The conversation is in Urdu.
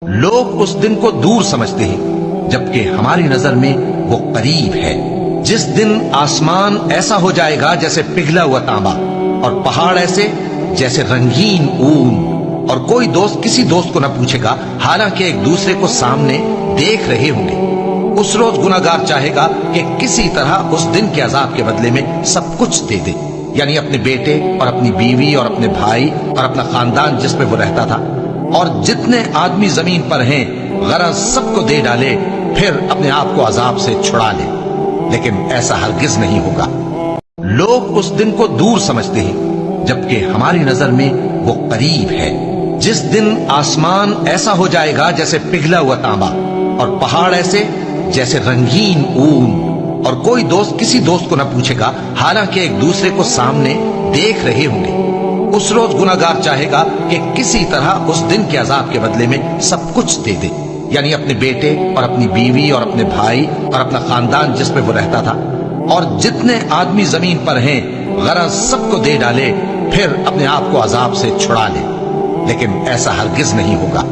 لوگ اس دن کو دور سمجھتے ہیں جبکہ ہماری نظر میں وہ قریب ہے۔ جس دن آسمان ایسا ہو جائے گا جیسے پگھلا ہوا تانبا، اور پہاڑ ایسے جیسے رنگین اون، اور کوئی دوست کسی دوست کو نہ پوچھے گا حالانکہ ایک دوسرے کو سامنے دیکھ رہے ہوں گے۔ اس روز گناہگار چاہے گا کہ کسی طرح اس دن کے عذاب کے بدلے میں سب کچھ دے دے، یعنی اپنے بیٹے اور اپنی بیوی اور اپنے بھائی اور اپنا خاندان جس میں وہ رہتا تھا، اور جتنے آدمی زمین پر ہیں غرض سب کو دے ڈالے، پھر اپنے آپ کو عذاب سے چھڑا لے۔ لیکن ایسا ہرگز نہیں ہوگا۔ لوگ اس دن کو دور سمجھتے ہیں جبکہ ہماری نظر میں وہ قریب ہے۔ جس دن آسمان ایسا ہو جائے گا جیسے پگھلا ہوا تانبا، اور پہاڑ ایسے جیسے رنگین اون، اور کوئی دوست کسی دوست کو نہ پوچھے گا حالانکہ ایک دوسرے کو سامنے دیکھ رہے ہوں گے۔ اس روز گناہگار چاہے گا کہ کسی طرح اس دن کے عذاب کے بدلے میں سب کچھ دے دے، یعنی اپنے بیٹے اور اپنی بیوی اور اپنے بھائی اور اپنا خاندان جس میں وہ رہتا تھا، اور جتنے آدمی زمین پر ہیں غرض سب کو دے ڈالے، پھر اپنے آپ کو عذاب سے چھڑا لے۔ لیکن ایسا ہرگز نہیں ہوگا۔